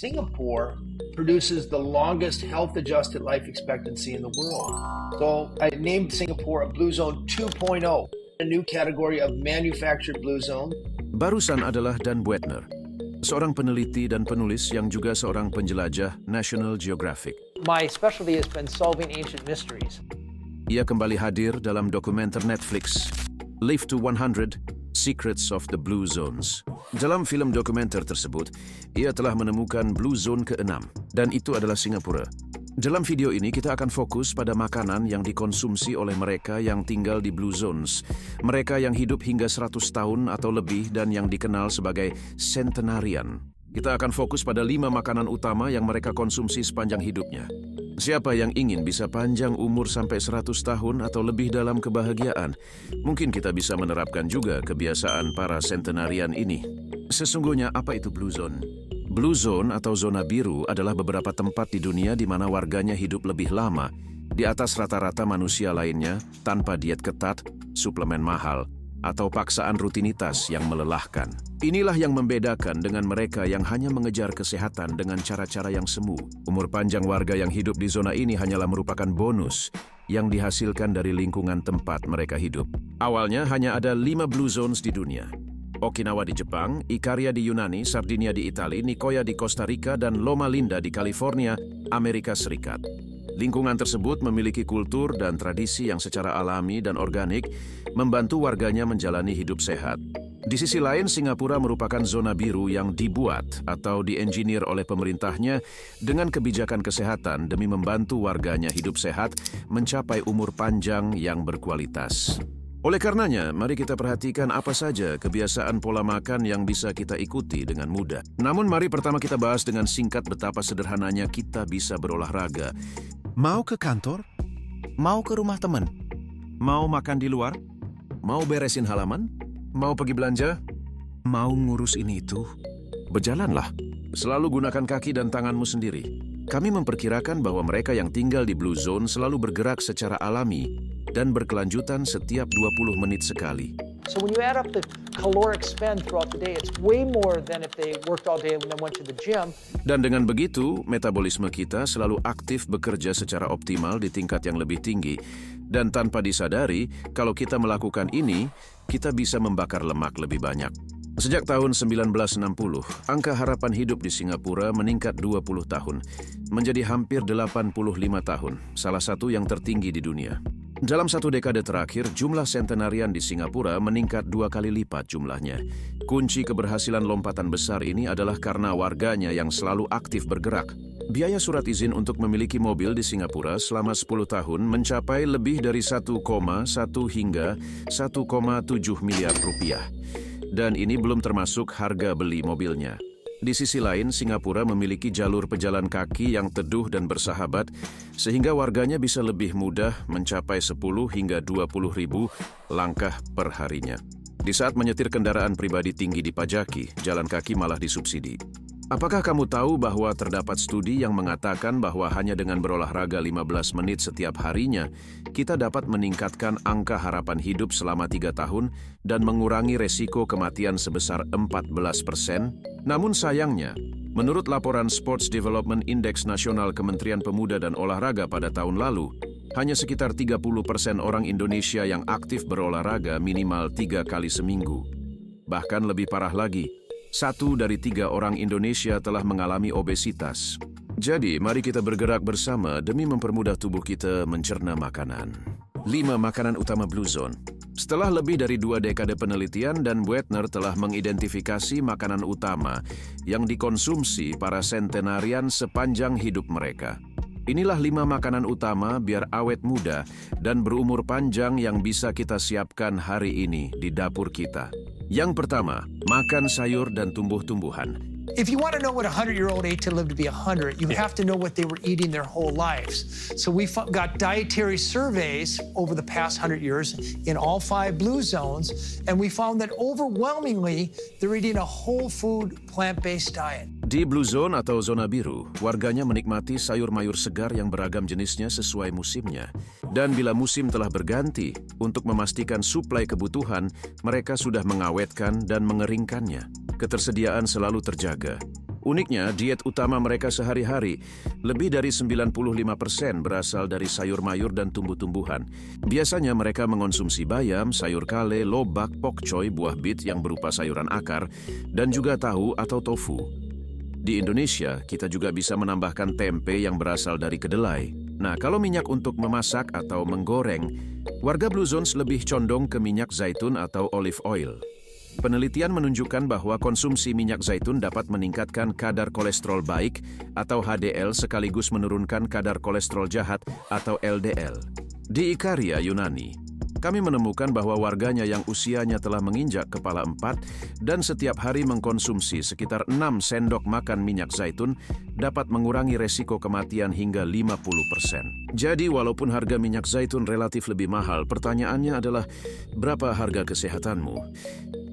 Singapore produces the longest health-adjusted life expectancy in the world. So I named Singapore a Blue Zone 2.0, a new category of manufactured blue zone. Barusan adalah Dan Buettner, seorang peneliti dan penulis yang juga seorang penjelajah National Geographic. My specialty has been solving ancient mysteries. Ia kembali hadir dalam dokumenter Netflix, Live to 100, Secrets of the Blue Zones. Dalam film dokumenter tersebut, ia telah menemukan Blue Zone ke-6, dan itu adalah Singapura. Dalam video ini, kita akan fokus pada makanan yang dikonsumsi oleh mereka yang tinggal di Blue Zones, mereka yang hidup hingga 100 tahun atau lebih dan yang dikenal sebagai centenarian. Kita akan fokus pada 5 makanan utama yang mereka konsumsi sepanjang hidupnya. Siapa yang ingin bisa panjang umur sampai 100 tahun atau lebih dalam kebahagiaan? Mungkin kita bisa menerapkan juga kebiasaan para centenarian ini. Sesungguhnya apa itu Blue Zone? Blue Zone atau zona biru adalah beberapa tempat di dunia di mana warganya hidup lebih lama, di atas rata-rata manusia lainnya, tanpa diet ketat, suplemen mahal, atau paksaan rutinitas yang melelahkan. Inilah yang membedakan dengan mereka yang hanya mengejar kesehatan dengan cara-cara yang semu. Umur panjang warga yang hidup di zona ini hanyalah merupakan bonus yang dihasilkan dari lingkungan tempat mereka hidup. Awalnya hanya ada 5 Blue Zones di dunia. Okinawa di Jepang, Ikaria di Yunani, Sardinia di Italia, Nicoya di Costa Rica, dan Loma Linda di California, Amerika Serikat. Lingkungan tersebut memiliki kultur dan tradisi yang secara alami dan organik membantu warganya menjalani hidup sehat. Di sisi lain, Singapura merupakan zona biru yang dibuat atau di-engineer oleh pemerintahnya dengan kebijakan kesehatan demi membantu warganya hidup sehat mencapai umur panjang yang berkualitas. Oleh karenanya, mari kita perhatikan apa saja kebiasaan pola makan yang bisa kita ikuti dengan mudah. Namun mari pertama kita bahas dengan singkat betapa sederhananya kita bisa berolahraga. Mau ke kantor? Mau ke rumah teman? Mau makan di luar? Mau beresin halaman? Mau pergi belanja? Mau ngurus ini itu? Berjalanlah. Selalu gunakan kaki dan tanganmu sendiri. Kami memperkirakan bahwa mereka yang tinggal di Blue Zone selalu bergerak secara alami dan berkelanjutan setiap 20 menit sekali. So when you add up the caloric spend throughout the day, it's way more than if they worked all day and then went to the gym. Dan dengan begitu, metabolisme kita selalu aktif bekerja secara optimal di tingkat yang lebih tinggi. Dan tanpa disadari, kalau kita melakukan ini, kita bisa membakar lemak lebih banyak. Sejak tahun 1960, angka harapan hidup di Singapura meningkat 20 tahun, menjadi hampir 85 tahun, salah satu yang tertinggi di dunia. Dalam 1 dekade terakhir, jumlah centenarian di Singapura meningkat 2 kali lipat jumlahnya. Kunci keberhasilan lompatan besar ini adalah karena warganya yang selalu aktif bergerak. Biaya surat izin untuk memiliki mobil di Singapura selama 10 tahun mencapai lebih dari 1,1 hingga 1,7 miliar rupiah. Dan ini belum termasuk harga beli mobilnya. Di sisi lain, Singapura memiliki jalur pejalan kaki yang teduh dan bersahabat, sehingga warganya bisa lebih mudah mencapai 10 hingga 20 ribu langkah per harinya. Di saat menyetir kendaraan pribadi tinggi dipajaki, jalan kaki malah disubsidi. Apakah kamu tahu bahwa terdapat studi yang mengatakan bahwa hanya dengan berolahraga 15 menit setiap harinya, kita dapat meningkatkan angka harapan hidup selama 3 tahun dan mengurangi resiko kematian sebesar 14%? Namun sayangnya, menurut laporan Sports Development Index Nasional Kementerian Pemuda dan Olahraga pada tahun lalu, hanya sekitar 30% orang Indonesia yang aktif berolahraga minimal 3 kali seminggu. Bahkan lebih parah lagi, 1 dari 3 orang Indonesia telah mengalami obesitas. Jadi, mari kita bergerak bersama demi mempermudah tubuh kita mencerna makanan. 5 makanan utama Blue Zone. Setelah lebih dari 2 dekade penelitian, Dan Buettner telah mengidentifikasi makanan utama yang dikonsumsi para centenarian sepanjang hidup mereka. Inilah 5 makanan utama biar awet muda dan berumur panjang yang bisa kita siapkan hari ini di dapur kita. Yang pertama, makan sayur dan tumbuh-tumbuhan. If you want to know what a 100-year-old ate to live to be 100, you have to know what they were eating their whole lives. So we got dietary surveys over the past 100 years in all 5 Blue Zones, and we found that overwhelmingly they're eating a whole food, plant-based diet. Di Blue Zone atau zona biru, warganya menikmati sayur-mayur segar yang beragam jenisnya sesuai musimnya. Dan bila musim telah berganti, untuk memastikan suplai kebutuhan, mereka sudah mengawetkan dan mengeringkannya. Ketersediaan selalu terjaga. Uniknya, diet utama mereka sehari-hari, lebih dari 95% berasal dari sayur mayur dan tumbuh-tumbuhan. Biasanya mereka mengonsumsi bayam, sayur kale, lobak, pokcoy, buah bit yang berupa sayuran akar, dan juga tahu atau tofu. Di Indonesia, kita juga bisa menambahkan tempe yang berasal dari kedelai. Nah, kalau minyak untuk memasak atau menggoreng, warga Blue Zones lebih condong ke minyak zaitun atau olive oil. Penelitian menunjukkan bahwa konsumsi minyak zaitun dapat meningkatkan kadar kolesterol baik atau HDL sekaligus menurunkan kadar kolesterol jahat atau LDL. Di Ikaria, Yunani, kami menemukan bahwa warganya yang usianya telah menginjak kepala 4 dan setiap hari mengkonsumsi sekitar 6 sendok makan minyak zaitun dapat mengurangi resiko kematian hingga 50%. Jadi walaupun harga minyak zaitun relatif lebih mahal, pertanyaannya adalah berapa harga kesehatanmu?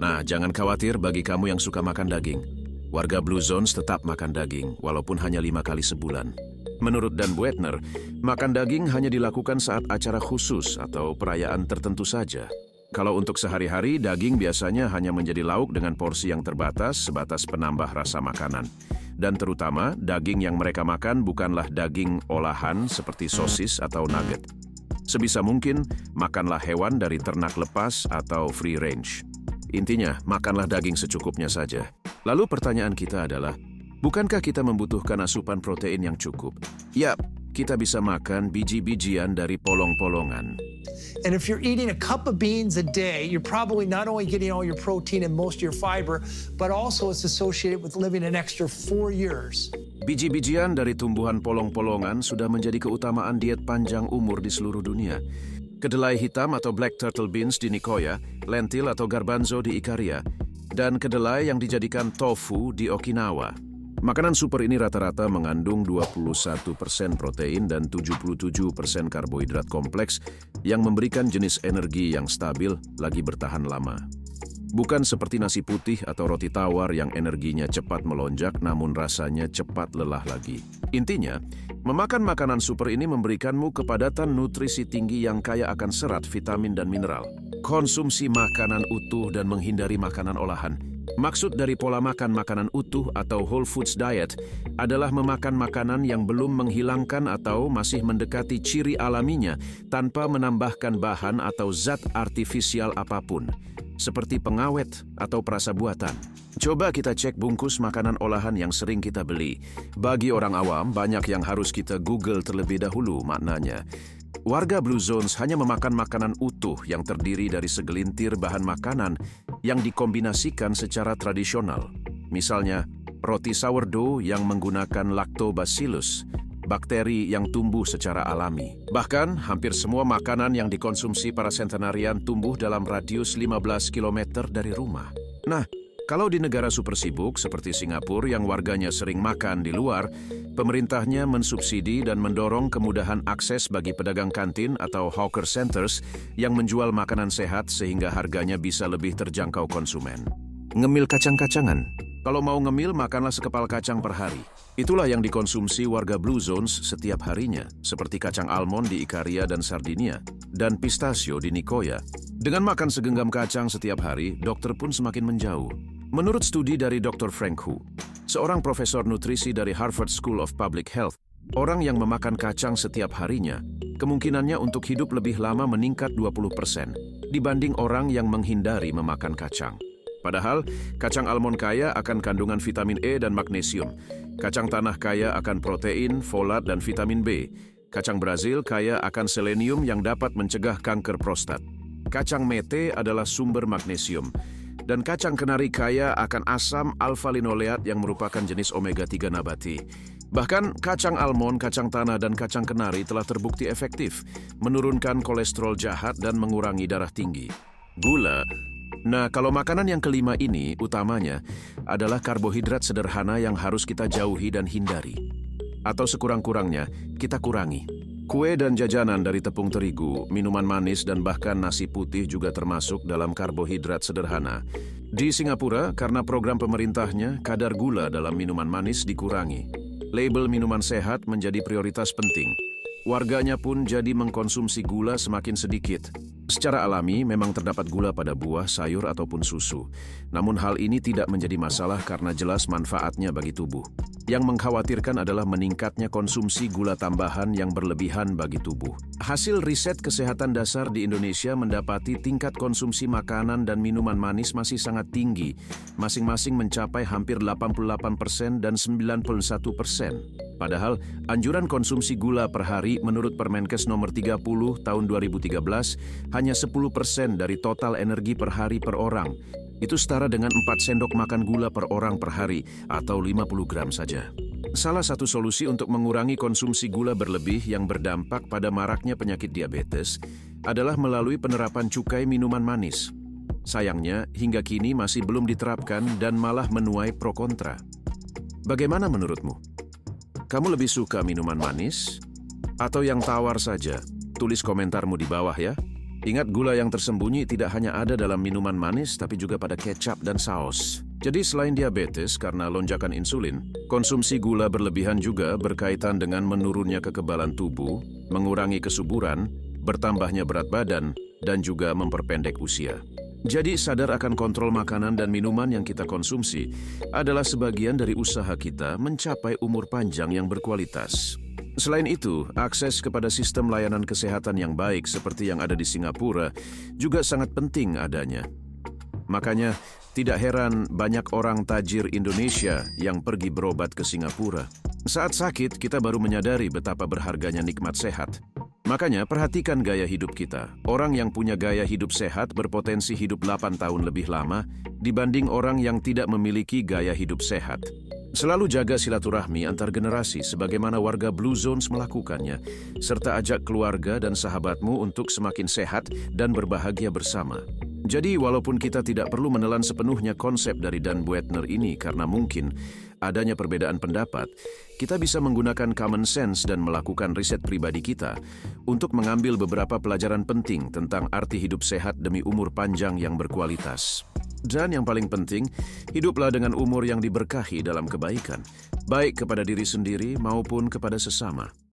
Nah, jangan khawatir bagi kamu yang suka makan daging. Warga Blue Zones tetap makan daging, walaupun hanya 5 kali sebulan. Menurut Dan Buettner, makan daging hanya dilakukan saat acara khusus atau perayaan tertentu saja. Kalau untuk sehari-hari, daging biasanya hanya menjadi lauk dengan porsi yang terbatas, sebatas penambah rasa makanan. Dan terutama, daging yang mereka makan bukanlah daging olahan seperti sosis atau nugget. Sebisa mungkin, makanlah hewan dari ternak lepas atau free range. Intinya, makanlah daging secukupnya saja. Lalu pertanyaan kita adalah, bukankah kita membutuhkan asupan protein yang cukup? Yap, kita bisa makan biji-bijian dari polong-polongan. And if you're eating a cup of beans a day, you're probably not only getting all your protein and most of your fiber, but also it's associated with living an extra 4 years. Biji-bijian dari tumbuhan polong-polongan sudah menjadi keutamaan diet panjang umur di seluruh dunia. Kedelai hitam atau black turtle beans di Nicoya, lentil atau garbanzo di Ikaria, dan kedelai yang dijadikan tofu di Okinawa. Makanan super ini rata-rata mengandung 21% protein dan 77% karbohidrat kompleks yang memberikan jenis energi yang stabil lagi bertahan lama. Bukan seperti nasi putih atau roti tawar yang energinya cepat melonjak namun rasanya cepat lelah lagi. Intinya, memakan makanan super ini memberikanmu kepadatan nutrisi tinggi yang kaya akan serat, vitamin, dan mineral. Konsumsi makanan utuh dan menghindari makanan olahan. Maksud dari pola makan makanan utuh atau whole foods diet adalah memakan makanan yang belum menghilangkan atau masih mendekati ciri alaminya tanpa menambahkan bahan atau zat artifisial apapun, seperti pengawet atau perasa buatan. Coba kita cek bungkus makanan olahan yang sering kita beli. Bagi orang awam, banyak yang harus kita Google terlebih dahulu maknanya. Warga Blue Zones hanya memakan makanan utuh yang terdiri dari segelintir bahan makanan yang dikombinasikan secara tradisional. Misalnya, roti sourdough yang menggunakan lactobacillus, bakteri yang tumbuh secara alami. Bahkan, hampir semua makanan yang dikonsumsi para sentenarian tumbuh dalam radius 15 km dari rumah. Nah, kalau di negara super sibuk seperti Singapura yang warganya sering makan di luar, pemerintahnya mensubsidi dan mendorong kemudahan akses bagi pedagang kantin atau hawker centers yang menjual makanan sehat sehingga harganya bisa lebih terjangkau konsumen. Ngemil kacang-kacangan. Kalau mau ngemil, makanlah sekepal kacang per hari. Itulah yang dikonsumsi warga Blue Zones setiap harinya, seperti kacang almond di Ikaria dan Sardinia, dan pistachio di Nicoya. Dengan makan segenggam kacang setiap hari, dokter pun semakin menjauh. Menurut studi dari Dr. Frank Hu, seorang profesor nutrisi dari Harvard School of Public Health, orang yang memakan kacang setiap harinya, kemungkinannya untuk hidup lebih lama meningkat 20% dibanding orang yang menghindari memakan kacang. Padahal, kacang almond kaya akan kandungan vitamin E dan magnesium. Kacang tanah kaya akan protein, folat, dan vitamin B. Kacang Brazil kaya akan selenium yang dapat mencegah kanker prostat. Kacang mete adalah sumber magnesium. Dan kacang kenari kaya akan asam alfa-linoleat yang merupakan jenis omega-3 nabati. Bahkan kacang almond, kacang tanah, dan kacang kenari telah terbukti efektif menurunkan kolesterol jahat dan mengurangi darah tinggi. Gula. Nah, kalau makanan yang kelima ini utamanya adalah karbohidrat sederhana yang harus kita jauhi dan hindari. Atau sekurang-kurangnya kita kurangi. Kue dan jajanan dari tepung terigu, minuman manis, dan bahkan nasi putih juga termasuk dalam karbohidrat sederhana. Di Singapura, karena program pemerintahnya, kadar gula dalam minuman manis dikurangi. Label minuman sehat menjadi prioritas penting. Warganya pun jadi mengkonsumsi gula semakin sedikit. Secara alami, memang terdapat gula pada buah, sayur, ataupun susu. Namun hal ini tidak menjadi masalah karena jelas manfaatnya bagi tubuh. Yang mengkhawatirkan adalah meningkatnya konsumsi gula tambahan yang berlebihan bagi tubuh. Hasil riset kesehatan dasar di Indonesia mendapati tingkat konsumsi makanan dan minuman manis masih sangat tinggi, masing-masing mencapai hampir 88% dan 91%. Padahal, anjuran konsumsi gula per hari menurut Permenkes nomor 30 tahun 2013 hanya 10% dari total energi per hari per orang. Itu setara dengan 4 sendok makan gula per orang per hari atau 50 gram saja. Salah satu solusi untuk mengurangi konsumsi gula berlebih yang berdampak pada maraknya penyakit diabetes adalah melalui penerapan cukai minuman manis. Sayangnya, hingga kini masih belum diterapkan dan malah menuai pro kontra. Bagaimana menurutmu? Kamu lebih suka minuman manis atau yang tawar saja? Tulis komentarmu di bawah ya. Ingat, gula yang tersembunyi tidak hanya ada dalam minuman manis, tapi juga pada kecap dan saus. Jadi selain diabetes karena lonjakan insulin, konsumsi gula berlebihan juga berkaitan dengan menurunnya kekebalan tubuh, mengurangi kesuburan, bertambahnya berat badan, dan juga memperpendek usia. Jadi sadar akan kontrol makanan dan minuman yang kita konsumsi adalah sebagian dari usaha kita mencapai umur panjang yang berkualitas. Selain itu, akses kepada sistem layanan kesehatan yang baik seperti yang ada di Singapura juga sangat penting adanya. Makanya, tidak heran banyak orang tajir Indonesia yang pergi berobat ke Singapura. Saat sakit, kita baru menyadari betapa berharganya nikmat sehat. Makanya, perhatikan gaya hidup kita. Orang yang punya gaya hidup sehat berpotensi hidup 8 tahun lebih lama dibanding orang yang tidak memiliki gaya hidup sehat. Selalu jaga silaturahmi antar generasi sebagaimana warga Blue Zones melakukannya, serta ajak keluarga dan sahabatmu untuk semakin sehat dan berbahagia bersama. Jadi, walaupun kita tidak perlu menelan sepenuhnya konsep dari Dan Buettner ini karena mungkin adanya perbedaan pendapat, kita bisa menggunakan common sense dan melakukan riset pribadi kita untuk mengambil beberapa pelajaran penting tentang arti hidup sehat demi umur panjang yang berkualitas. Dan yang paling penting, hiduplah dengan umur yang diberkahi dalam kebaikan, baik kepada diri sendiri maupun kepada sesama.